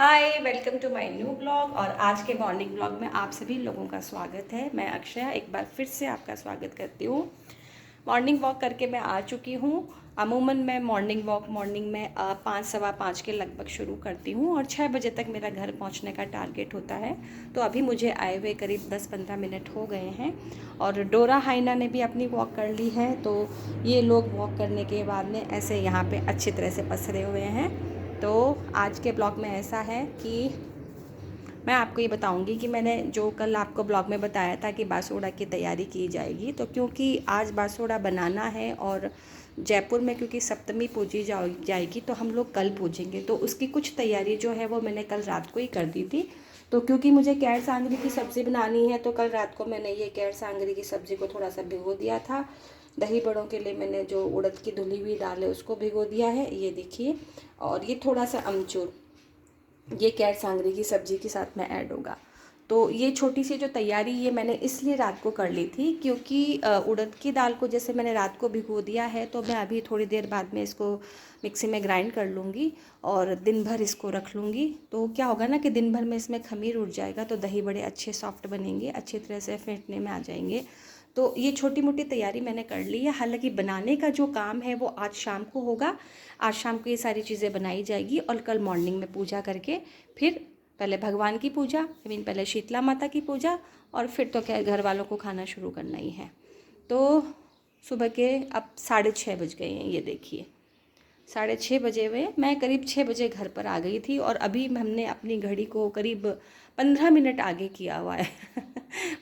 Hi, welcome to my new blog. और आज के मॉर्निंग ब्लॉग में आप सभी लोगों का स्वागत है। मैं अक्षया एक बार फिर से आपका स्वागत करती हूँ। मॉर्निंग वॉक करके मैं आ चुकी हूँ। अमूमन मैं मॉर्निंग वॉक मॉर्निंग में 5 सवा 5 के लगभग शुरू करती हूँ और 6 बजे तक मेरा घर पहुँचने का टारगेट होता है। तो अभी मुझे आए हुए करीब 10-15 मिनट हो गए हैं और डोरा हाइना ने भी अपनी वॉक कर ली है। तो ये लोग वॉक करने के बाद में ऐसे यहाँ पे अच्छी तरह से पसरे हुए हैं। तो आज के ब्लॉग में ऐसा है कि मैं आपको ये बताऊंगी कि मैंने जो कल आपको ब्लॉग में बताया था कि बासोड़ा की तैयारी की जाएगी, तो क्योंकि आज बासोड़ा बनाना है और जयपुर में क्योंकि सप्तमी पूजी जाएगी तो हम लोग कल पूजेंगे, तो उसकी कुछ तैयारी जो है वो मैंने कल रात को ही कर दी थी। तो क्योंकि मुझे कैर सांगरी की सब्ज़ी बनानी है तो कल रात को मैंने ये कैर सांगरी की सब्ज़ी को थोड़ा सा भिगो दिया था। दही बड़ों के लिए मैंने जो उड़द की धुली हुई दाल है उसको भिगो दिया है, ये देखिए। और ये थोड़ा सा अमचूर, ये कैर सांगरी की सब्ज़ी के साथ में ऐड होगा। तो ये छोटी सी जो तैयारी ये मैंने इसलिए रात को कर ली थी क्योंकि उड़द की दाल को जैसे मैंने रात को भिगो दिया है तो मैं अभी थोड़ी देर बाद में इसको मिक्सी में ग्राइंड कर लूँगी और दिन भर इसको रख लूँगी। तो क्या होगा ना कि दिन भर में इसमें खमीर उठ जाएगा तो दही बड़े अच्छे सॉफ्ट बनेंगे, अच्छी तरह से फेंटने में आ जाएंगे। तो ये छोटी मोटी तैयारी मैंने कर ली है। हालांकि बनाने का जो काम है वो आज शाम को होगा। आज शाम को ये सारी चीज़ें बनाई जाएगी और कल मॉर्निंग में पूजा करके फिर पहले भगवान की पूजा, पहले शीतला माता की पूजा और फिर तो क्या घर वालों को खाना शुरू करना ही है। तो सुबह के अब 6:30 बज गए हैं, ये देखिए 6:30 बजे हुए। मैं करीब 6 बजे घर पर आ गई थी और अभी हमने अपनी घड़ी को करीब 15 मिनट आगे किया हुआ है।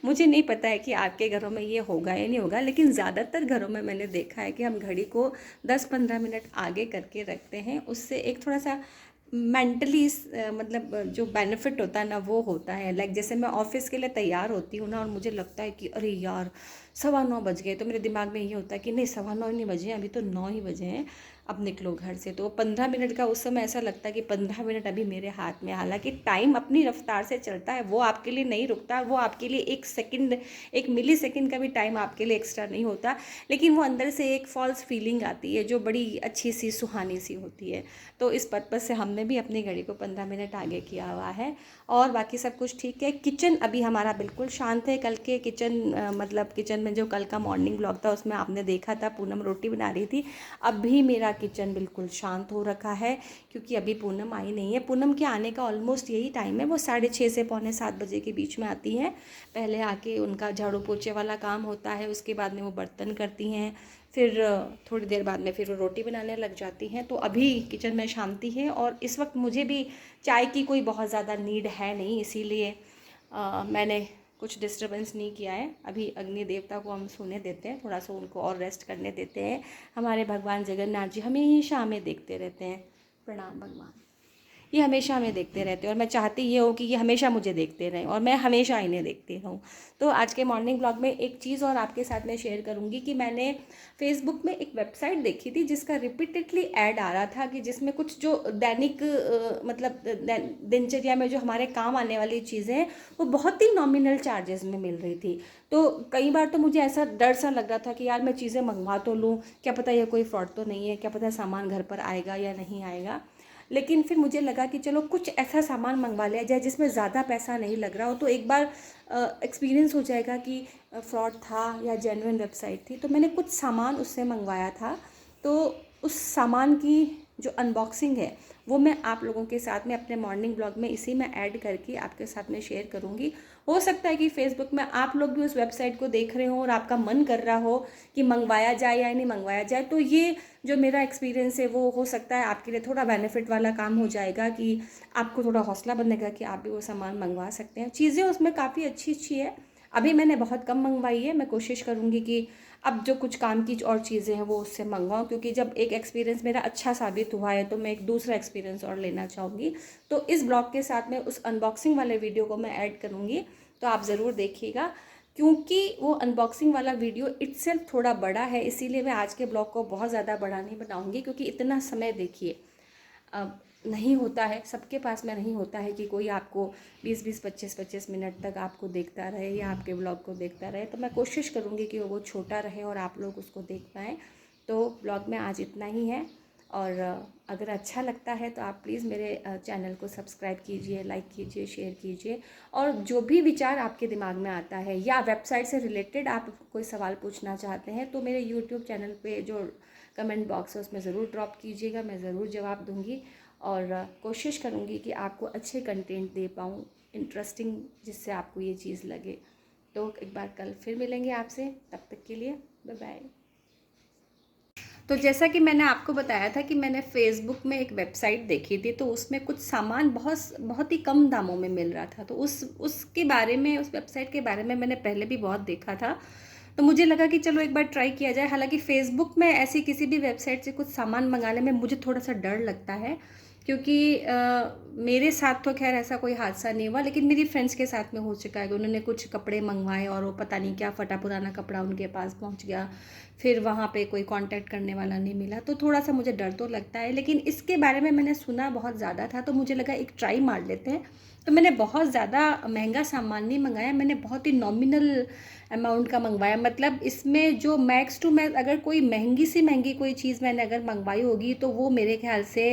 मुझे नहीं पता है कि आपके घरों में ये होगा या नहीं होगा, लेकिन ज़्यादातर घरों में मैंने देखा है कि हम घड़ी को 10-15 मिनट आगे करके रखते हैं। उससे एक थोड़ा सा मेंटली मतलब जो बेनिफिट होता है ना वो होता है। लाइक जैसे मैं ऑफिस के लिए तैयार होती हूँ ना और मुझे लगता है कि अरे यार 9:15 बज गए, तो मेरे दिमाग में ये होता है कि नहीं 9:15 ही नहीं बजे, अभी तो 9 ही बजे हैं, अब निकलो घर से। तो 15 मिनट का उस समय ऐसा लगता है कि 15 मिनट अभी मेरे हाथ में। हालांकि टाइम अपनी रफ्तार से चलता है, वो आपके लिए नहीं रुकता, वो आपके लिए 1 सेकंड 1 मिली सेकंड का भी टाइम आपके लिए एक्स्ट्रा नहीं होता। लेकिन वो अंदर से एक फॉल्स फीलिंग आती है जो बड़ी अच्छी सी सुहानी सी होती है। तो इस पर्पज़ से हमने भी अपनी घड़ी को 15 मिनट आगे किया हुआ है और बाकी सब कुछ ठीक है। किचन अभी हमारा बिल्कुल शांत है। कल के किचन मतलब किचन में जो कल का मॉर्निंग ब्लॉग था उसमें आपने देखा था पूनम रोटी बना रही थी। अभी मेरा किचन बिल्कुल शांत हो रखा है क्योंकि अभी पूनम आई नहीं है। पूनम के आने का ऑलमोस्ट यही टाइम है, वो 6:30 से पौने 7 बजे के बीच में आती हैं। पहले आके उनका झाड़ू पोछे वाला काम होता है, उसके बाद में वो बर्तन करती हैं, फिर थोड़ी देर बाद में फिर वो रोटी बनाने लग जाती हैं। तो अभी किचन में शांति है और इस वक्त मुझे भी चाय की कोई बहुत ज़्यादा नीड है नहीं, इसीलिए मैंने कुछ डिस्टर्बेंस नहीं किया है। अभी अग्नि देवता को हम सोने देते हैं, थोड़ा सा उनको और रेस्ट करने देते हैं। हमारे भगवान जगन्नाथ जी हमेशा हमें देखते रहते हैं। प्रणाम भगवान, ये हमेशा हमें देखते रहते हैं और मैं चाहती ये हूँ कि ये हमेशा मुझे देखते रहें और मैं हमेशा इन्हें देखती रहूँ। तो आज के मॉर्निंग ब्लॉग में एक चीज़ और आपके साथ में शेयर करूँगी कि मैंने फेसबुक में एक वेबसाइट देखी थी जिसका रिपीटेडली ऐड आ रहा था कि जिसमें कुछ जो दैनिक मतलब दिनचर्या में जो हमारे काम आने वाली चीज़ें हैं वो बहुत ही नॉमिनल चार्जेस में मिल रही थी। तो कई बार तो मुझे ऐसा डर सा लग रहा था कि यार मैं चीज़ें मंगवा तो लूँ, क्या पता ये कोई फ्रॉड तो नहीं है, क्या पता सामान घर पर आएगा या नहीं आएगा। लेकिन फिर मुझे लगा कि चलो कुछ ऐसा सामान मंगवा लिया जाए जिसमें ज़्यादा पैसा नहीं लग रहा हो, तो एक बार एक्सपीरियंस हो जाएगा कि फ्रॉड था या जेन्युइन वेबसाइट थी। तो मैंने कुछ सामान उससे मंगवाया था। तो उस सामान की जो अनबॉक्सिंग है वो मैं आप लोगों के साथ में अपने मॉर्निंग ब्लॉग में इसी में ऐड करके आपके साथ में शेयर करूँगी। हो सकता है कि फेसबुक में आप लोग भी उस वेबसाइट को देख रहे हो और आपका मन कर रहा हो कि मंगवाया जाए या नहीं मंगवाया जाए। तो ये जो मेरा एक्सपीरियंस है वो हो सकता है आपके लिए थोड़ा बेनिफिट वाला काम हो जाएगा कि आपको थोड़ा हौसला बनेगा कि आप भी वो सामान मंगवा सकते हैं। चीज़ें उसमें काफ़ी अच्छी अच्छी है। अभी मैंने बहुत कम मंगवाई है, मैं कोशिश करूँगी कि अब जो कुछ काम की और चीज़ें हैं वो उससे मंगवाऊँ, क्योंकि जब एक एक्सपीरियंस मेरा अच्छा साबित हुआ है तो मैं एक दूसरा एक्सपीरियंस और लेना चाहूँगी। तो इस ब्लॉग के साथ में उस अनबॉक्सिंग वाले वीडियो को मैं ऐड करूँगी, तो आप ज़रूर देखिएगा। क्योंकि वो अनबॉक्सिंग वाला वीडियो इट्सेल्फ थोड़ा बड़ा है, इसीलिए मैं आज के ब्लॉग को बहुत ज़्यादा बड़ा नहीं बनाऊँगी, क्योंकि इतना समय देखिए अब नहीं होता है, सबके पास में नहीं होता है कि कोई आपको 20-20 25-25 मिनट तक आपको देखता रहे या आपके ब्लॉग को देखता रहे। तो मैं कोशिश करूँगी कि वो छोटा रहे और आप लोग उसको देख पाएँ। तो ब्लॉग में आज इतना ही है। और अगर अच्छा लगता है तो आप प्लीज़ मेरे चैनल को सब्सक्राइब कीजिए, लाइक कीजिए, शेयर कीजिए। और जो भी विचार आपके दिमाग में आता है या वेबसाइट से रिलेटेड आप कोई सवाल पूछना चाहते हैं तो मेरे यूट्यूब चैनल पे जो कमेंट बॉक्स है उसमें ज़रूर ड्रॉप कीजिएगा, मैं ज़रूर जवाब दूंगी। और कोशिश करूंगी कि आपको अच्छे कंटेंट दे पाऊँ, इंटरेस्टिंग, जिससे आपको ये चीज़ लगे। तो एक बार कल फिर मिलेंगे आपसे, तब तक के लिए बाय बाय। तो जैसा कि मैंने आपको बताया था कि मैंने फ़ेसबुक में एक वेबसाइट देखी थी, तो उसमें कुछ सामान बहुत बहुत ही कम दामों में मिल रहा था। तो उसके बारे में, उस वेबसाइट के बारे में मैंने पहले भी बहुत देखा था। तो मुझे लगा कि चलो एक बार ट्राई किया जाए। हालांकि फ़ेसबुक में ऐसी किसी भी वेबसाइट से कुछ सामान मंगाने में मुझे थोड़ा सा डर लगता है, क्योंकि मेरे साथ तो खैर ऐसा कोई हादसा नहीं हुआ, लेकिन मेरी फ्रेंड्स के साथ में हो चुका है कि उन्होंने कुछ कपड़े मंगवाए और वो पता नहीं क्या फटा पुराना कपड़ा उनके पास पहुंच गया, फिर वहाँ पे कोई कांटेक्ट करने वाला नहीं मिला। तो थोड़ा सा मुझे डर तो लगता है, लेकिन इसके बारे में मैंने सुना बहुत ज़्यादा था, तो मुझे लगा एक ट्राई मार लेते हैं। तो मैंने बहुत ज़्यादा महंगा सामान नहीं मंगाया, मैंने बहुत ही नॉमिनल अमाउंट का मंगवाया। मतलब इसमें जो मैक्स टू मैक्स अगर कोई महंगी सी महंगी कोई चीज़ मैंने अगर मंगवाई होगी तो वो मेरे ख्याल से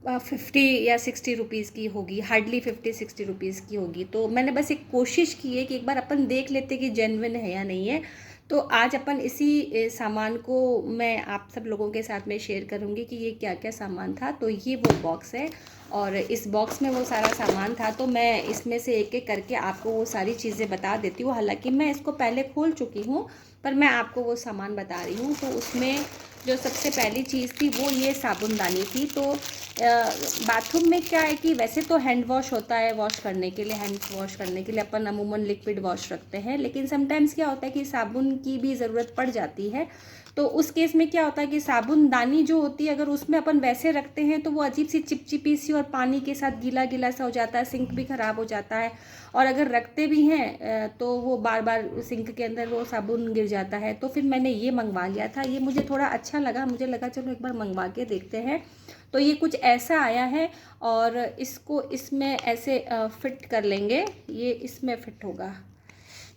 50 या 60 रुपीज़ की होगी, हार्डली 50-60 रुपीज़ की होगी। तो मैंने बस एक कोशिश की है कि एक बार अपन देख लेते कि जेन्युइन है या नहीं है। तो आज अपन इसी सामान को मैं आप सब लोगों के साथ में शेयर करूंगी कि ये क्या क्या सामान था। तो ये वो बॉक्स है और इस बॉक्स में वो सारा सामान था। तो मैं इसमें से एक एक करके आपको वो सारी चीज़ें बता देती हूँ। हालांकि मैं इसको पहले खोल चुकी हूँ, पर मैं आपको वो सामान बता रही हूँ। तो उसमें जो सबसे पहली चीज़ थी वो ये साबुनदानी थी। तो बाथरूम में क्या है कि वैसे तो हैंड वॉश होता है, वॉश करने के लिए, हैंड वॉश करने के लिए अपन अमूमन लिक्विड वॉश रखते हैं, लेकिन समटाइम्स क्या होता है कि साबुन की भी ज़रूरत पड़ जाती है। तो उस केस में क्या होता है कि साबुनदानी जो होती है अगर उसमें अपन वैसे रखते हैं तो वो अजीब सी चिपचिपी सी और पानी के साथ गीला गीला सा हो जाता है, सिंक भी ख़राब हो जाता है। और अगर रखते भी हैं तो वो बार बार सिंक के अंदर वो साबुन गिर जाता है। तो फिर मैंने ये मंगवा लिया था, ये मुझे थोड़ा अच्छा लगा, मुझे लगा चलो एक बार मंगवा के देखते हैं। तो ये कुछ ऐसा आया है और इसको इसमें ऐसे फिट कर लेंगे, ये इसमें फिट होगा,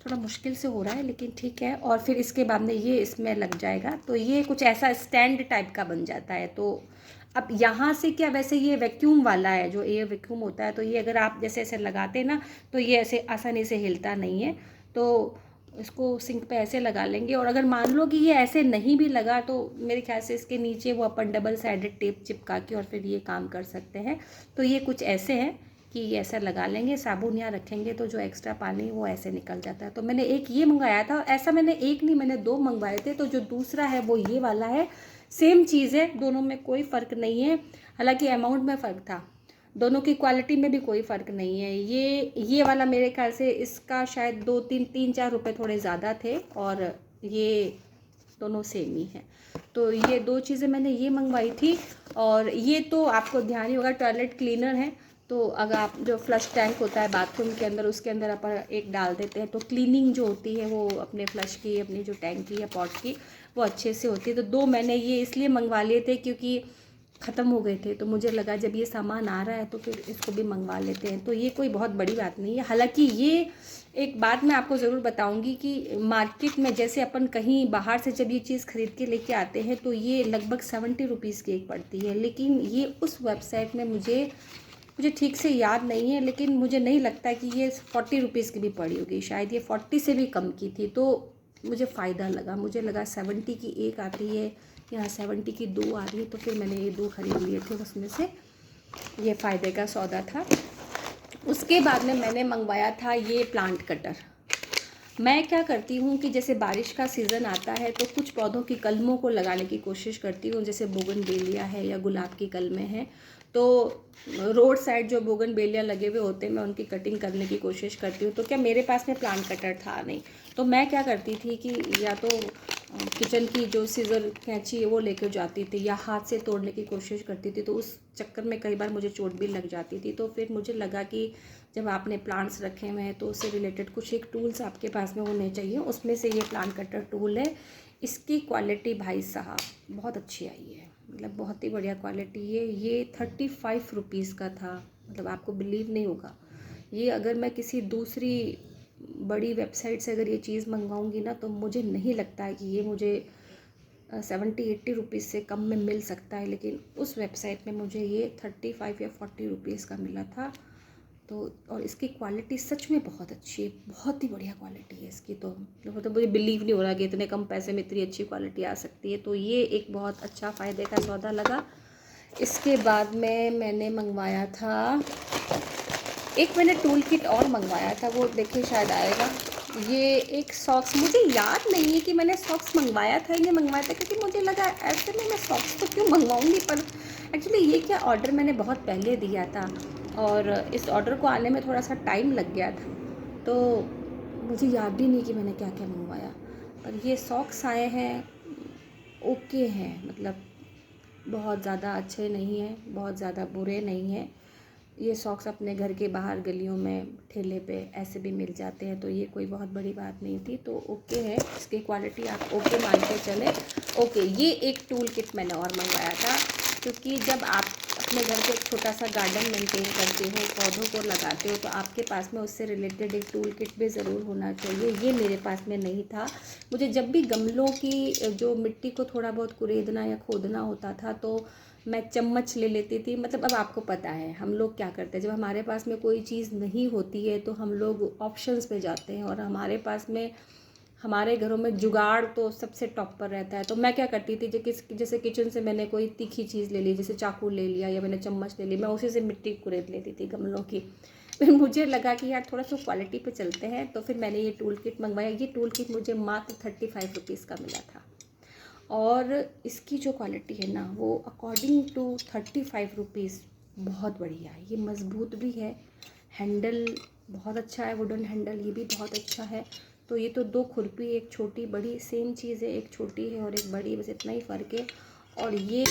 थोड़ा मुश्किल से हो रहा है लेकिन ठीक है। और फिर इसके बाद में ये इसमें लग जाएगा, तो ये कुछ ऐसा स्टैंड टाइप का बन जाता है। तो अब यहाँ से क्या, वैसे ये वैक्यूम वाला है, जो एयर वैक्यूम होता है, तो ये अगर आप जैसे ऐसे लगाते हैं ना तो ये ऐसे आसानी से हिलता नहीं है। तो इसको सिंक पे ऐसे लगा लेंगे। और अगर मान लो कि ये ऐसे नहीं भी लगा तो मेरे ख्याल से इसके नीचे वो अपन डबल साइडेड टेप चिपका के और फिर ये काम कर सकते हैं। तो ये कुछ ऐसे हैं कि ये ऐसा लगा लेंगे, साबुन यहाँ रखेंगे तो जो एक्स्ट्रा पानी वो ऐसे निकल जाता है। तो मैंने एक ये मंगाया था, ऐसा मैंने एक नहीं मैंने दो मंगवाए थे। तो जो दूसरा है वो ये वाला है, सेम चीज़ है, दोनों में कोई फ़र्क नहीं है। हालांकि अमाउंट में फ़र्क था, दोनों की क्वालिटी में भी कोई फ़र्क नहीं है। ये वाला मेरे ख्याल से इसका शायद 2-3-4 रुपये थोड़े ज़्यादा थे और ये दोनों सेम ही हैं। तो ये दो चीज़ें मैंने ये मंगवाई थी। और ये तो आपको ध्यान ही होगा, टॉयलेट क्लीनर है। तो अगर आप जो फ्लश टैंक होता है बाथरूम के अंदर, उसके अंदर अपन एक डाल देते हैं तो क्लीनिंग जो होती है वो अपने फ्लश की, अपनी जो टैंक की या पॉट की, वो अच्छे से होती है। तो दो मैंने ये इसलिए मंगवा लिए थे क्योंकि ख़त्म हो गए थे, तो मुझे लगा जब ये सामान आ रहा है तो फिर इसको भी मंगवा लेते हैं। तो ये कोई बहुत बड़ी बात नहीं है। हालांकि ये एक बात मैं आपको ज़रूर बताऊंगी कि मार्केट में जैसे अपन कहीं बाहर से जब ये चीज़ ख़रीद के लेके आते हैं तो ये लगभग 70 रुपीज़ की एक पड़ती है, लेकिन ये उस वेबसाइट में मुझे ठीक से याद नहीं है, लेकिन मुझे नहीं लगता कि ये 40 रुपीज़ की भी पड़ी होगी, शायद ये 40 से भी कम की थी। तो मुझे फ़ायदा लगा, मुझे लगा 70 की एक आती है, यहाँ 70 की दो आ रही है, तो फिर मैंने ये दो खरीद लिए थे, उसमें से ये फ़ायदे का सौदा था। उसके बाद में मैंने मंगवाया था ये प्लांट कटर। मैं क्या करती हूँ कि जैसे बारिश का सीज़न आता है तो कुछ पौधों की कलमों को लगाने की कोशिश करती हूँ, जैसे बोगनवेलिया है या गुलाब की कलमें हैं। तो रोड साइड जो बोगनवेलिया लगे हुए होते हैं मैं उनकी कटिंग करने की कोशिश करती हूँ। तो क्या मेरे पास में प्लांट कटर था नहीं, तो मैं क्या करती थी कि या तो किचन की जो सीज़र कैंची है वो लेकर जाती थी या हाथ से तोड़ने की कोशिश करती थी। तो उस चक्कर में कई बार मुझे चोट भी लग जाती थी। तो फिर मुझे लगा कि जब आपने प्लांट्स रखे हुए हैं तो उससे रिलेटेड कुछ एक टूल्स आपके पास में होने चाहिए। उसमें से ये प्लांट कटर टूल है। इसकी क्वालिटी भाई साहब बहुत अच्छी आई है, मतलब बहुत ही बढ़िया क्वालिटी है। ये 35 रुपीज़ का था, मतलब आपको बिलीव नहीं होगा। ये अगर मैं किसी दूसरी बड़ी वेबसाइट से अगर ये चीज़ मंगवाऊंगी ना तो मुझे नहीं लगता है कि ये मुझे 70-80 रुपीज़ से कम में मिल सकता है, लेकिन उस वेबसाइट में मुझे ये 35 या 40 रुपीज़ का मिला था। तो और इसकी क्वालिटी सच में बहुत अच्छी है, बहुत ही बढ़िया क्वालिटी है इसकी। तो मतलब मुझे बिलीव नहीं हो रहा कि इतने कम पैसे में इतनी अच्छी क्वालिटी आ सकती है। तो ये एक बहुत अच्छा फ़ायदे का सौदा लगा। इसके बाद में मैंने मंगवाया था, एक मैंने टूल किट और मंगवाया था, वो देखिए शायद आएगा। ये एक सॉक्स, मुझे याद नहीं है कि मैंने सॉक्स मंगवाया था या नहीं मंगवाया था, क्योंकि मुझे लगा ऐसे में मैं सॉक्स तो क्यों मंगवाऊंगी। पर एक्चुअली ये क्या ऑर्डर मैंने बहुत पहले दिया था और इस ऑर्डर को आने में थोड़ा सा टाइम लग गया था, तो मुझे याद भी नहीं कि मैंने क्या क्या मंगवाया। पर ये सॉक्स आए हैं, ओके हैं, मतलब बहुत ज़्यादा अच्छे नहीं हैं, बहुत ज़्यादा बुरे नहीं हैं। ये सॉक्स अपने घर के बाहर गलियों में ठेले पे ऐसे भी मिल जाते हैं, तो ये कोई बहुत बड़ी बात नहीं थी। तो ओके है, इसकी क्वालिटी आप ओके मान के चले। ओके, ये एक टूल किट मैंने और मंगवाया था, क्योंकि जब आप अपने घर पे एक छोटा सा गार्डन मेंटेन करते हो, पौधों को लगाते हो, तो आपके पास में उससे रिलेटेड एक टूल किट भी ज़रूर होना चाहिए। ये मेरे पास में नहीं था। मुझे जब भी गमलों की जो मिट्टी को थोड़ा बहुत कुरेदना या खोदना होता था, तो मैं चम्मच ले लेती थी। मतलब अब आपको पता है हम लोग क्या करते हैं, जब हमारे पास में कोई चीज़ नहीं होती है तो हम लोग ऑप्शंस पे जाते हैं, और हमारे पास में हमारे घरों में जुगाड़ तो सबसे टॉप पर रहता है। तो मैं क्या करती थी, जैसे किचन से मैंने कोई तीखी चीज़ ले ली, जैसे चाकू ले लिया या मैंने चम्मच ले ली, मैं उसी से मिट्टी कुरेद लेती थी गमलों की। फिर मुझे लगा कि यार थोड़ा सा क्वालिटी पे चलते हैं, तो फिर मैंने ये टूल किट मंगवाया। ये टूल किट मुझे मात्र 35 रुपीज़ का मिला था, और इसकी जो क्वालिटी है ना, वो अकॉर्डिंग टू 35 रुपीज़ बहुत बढ़िया है। ये मज़बूत भी है, हैंडल बहुत अच्छा है, वुडन हैंडल ये भी बहुत अच्छा है। तो ये तो दो खुरपी, एक छोटी बड़ी सेम चीज़ है, एक छोटी है और एक बड़ी, बस इतना ही फ़र्क है। और ये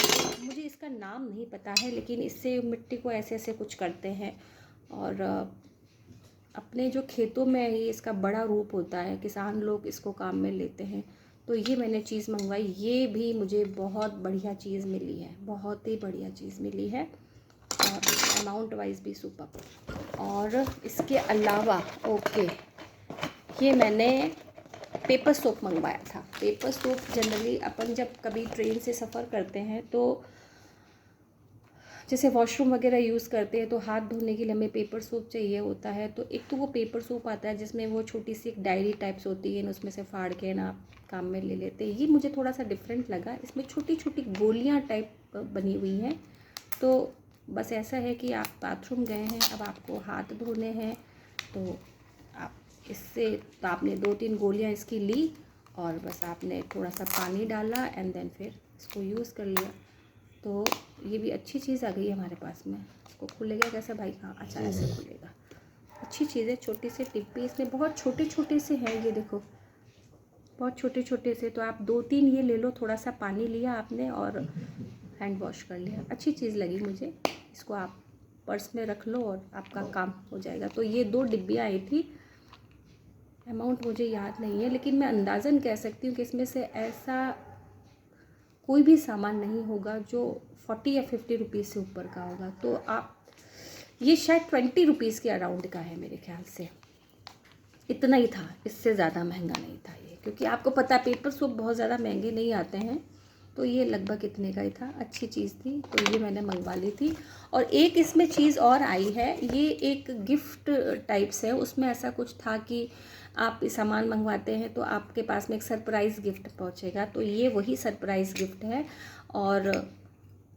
मुझे इसका नाम नहीं पता है, लेकिन इससे मिट्टी को ऐसे ऐसे कुछ करते हैं, और अपने जो खेतों में ये इसका बड़ा रूप होता है, किसान लोग इसको काम में लेते हैं। तो ये मैंने चीज़ मंगवाई, ये भी मुझे बहुत बढ़िया चीज़ मिली है, बहुत ही बढ़िया चीज़ मिली है, और अमाउंट वाइज भी सुपर। और इसके अलावा ओके, ये मैंने पेपर सोप मंगवाया था। पेपर सोप जनरली अपन जब कभी ट्रेन से सफ़र करते हैं, तो जैसे वॉशरूम वगैरह यूज़ करते हैं, तो हाथ धोने के लिए हमें पेपर सोप चाहिए होता है। तो एक तो वो पेपर सोप आता है जिसमें वो छोटी सी एक डायरी टाइप्स होती है, उसमें से फाड़ के ना काम में ले लेते हैं। ये मुझे थोड़ा सा डिफरेंट लगा, इसमें छोटी छोटी गोलियां टाइप बनी हुई हैं। तो बस ऐसा है कि आप बाथरूम गए हैं, अब आपको हाथ धोने हैं, तो आप इससे, तो आपने 2-3 गोलियाँ इसकी ली, और बस आपने थोड़ा सा पानी डाला एंड देन फिर इसको यूज़ कर लिया। तो ये भी अच्छी चीज़ आ गई है हमारे पास में। इसको खुलेगा कैसे भाई? हाँ, अच्छा ऐसे खुलेगा। अच्छी चीज़ है, छोटी सी टिप्पी, इसमें बहुत छोटे छोटे से हैं, ये देखो बहुत छोटे छोटे से। तो आप 2-3 ये ले लो, थोड़ा सा पानी लिया आपने और हैंड वॉश कर लिया। अच्छी चीज़ लगी मुझे, इसको आप पर्स में रख लो और आपका काम हो जाएगा। तो ये 2 डिब्बियाँ आई थी, अमाउंट मुझे याद नहीं है, लेकिन मैं अंदाज़न कह सकती हूँ कि इसमें से ऐसा कोई भी सामान नहीं होगा जो 40 या 50 रुपीज़ से ऊपर का होगा। तो आप, ये शायद 20 रुपीज़ के अराउंड का है मेरे ख्याल से, इतना ही था, इससे ज़्यादा महंगा नहीं था ये, क्योंकि आपको पता है पेपर सोप बहुत ज़्यादा महंगे नहीं आते हैं। तो ये लगभग इतने का ही था, अच्छी चीज़ थी, तो ये मैंने मंगवा ली थी। और एक इसमें चीज़ और आई है, ये एक गिफ्ट टाइप्स है, उसमें ऐसा कुछ था कि आप सामान मंगवाते हैं तो आपके पास में एक सरप्राइज़ गिफ्ट पहुंचेगा। तो ये वही सरप्राइज़ गिफ्ट है, और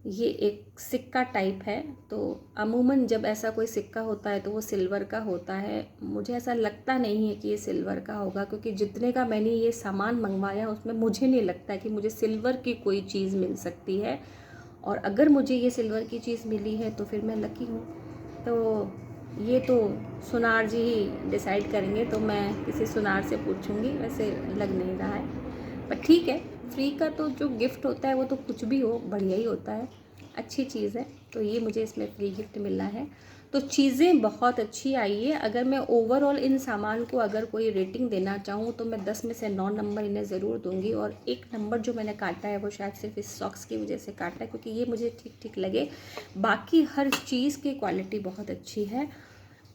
ये एक सिक्का टाइप है। तो अमूमन जब ऐसा कोई सिक्का होता है तो वो सिल्वर का होता है। मुझे ऐसा लगता नहीं है कि ये सिल्वर का होगा, क्योंकि जितने का मैंने ये सामान मंगवाया उसमें मुझे नहीं लगता कि मुझे सिल्वर की कोई चीज़ मिल सकती है। और अगर मुझे ये सिल्वर की चीज़ मिली है तो फिर मैं लकी हूँ। तो ये तो सुनार जी ही डिसाइड करेंगे, तो मैं किसी सुनार से पूछूंगी, वैसे लग नहीं रहा है। पर ठीक है, फ्री का तो जो गिफ्ट होता है वो तो कुछ भी हो बढ़िया ही होता है, अच्छी चीज़ है। तो ये मुझे इसमें फ्री गिफ्ट मिला है। तो चीज़ें बहुत अच्छी आई है। अगर मैं ओवरऑल इन सामान को अगर कोई रेटिंग देना चाहूँ तो मैं 10 में से 9 नंबर इन्हें ज़रूर दूंगी। और 1 नंबर जो मैंने काटा है वो शायद सिर्फ इस सॉक्स की वजह से काटा है, क्योंकि ये मुझे ठीक ठीक लगे। बाकी हर चीज़ की क्वालिटी बहुत अच्छी है।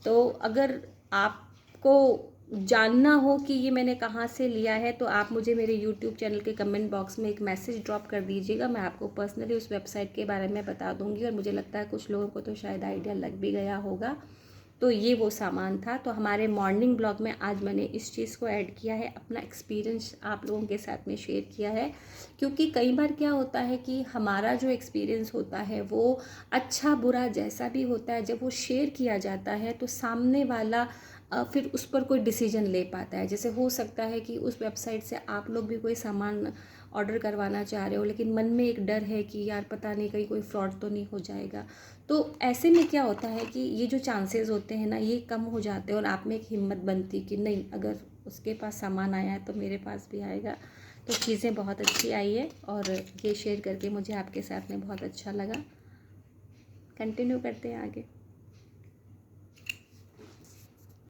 तो अगर आपको जानना हो कि ये मैंने कहाँ से लिया है तो आप मुझे मेरे यूट्यूब चैनल के कमेंट बॉक्स में एक मैसेज ड्रॉप कर दीजिएगा। मैं आपको पर्सनली उस वेबसाइट के बारे में बता दूंगी, और मुझे लगता है कुछ लोगों को तो शायद आइडिया लग भी गया होगा। तो ये वो सामान था। तो हमारे मॉर्निंग ब्लॉग में आज मैंने इस चीज़ को ऐड किया है, अपना एक्सपीरियंस आप लोगों के साथ में शेयर किया है। क्योंकि कई बार क्या होता है कि हमारा जो एक्सपीरियंस होता है वो अच्छा बुरा जैसा भी होता है, जब वो शेयर किया जाता है तो सामने वाला फिर उस पर कोई डिसीजन ले पाता है। जैसे हो सकता है कि उस वेबसाइट से आप लोग भी कोई सामान ऑर्डर करवाना चाह रहे हो, लेकिन मन में एक डर है कि यार पता नहीं कहीं कोई फ्रॉड तो नहीं हो जाएगा। तो ऐसे में क्या होता है कि ये जो चांसेस होते हैं ना, ये कम हो जाते हैं, और आप में एक हिम्मत बनती कि नहीं, अगर उसके पास सामान आया है तो मेरे पास भी आएगा। तो चीज़ें बहुत अच्छी आई है, और ये शेयर करके मुझे आपके साथ में बहुत अच्छा लगा। कंटिन्यू करते हैं आगे।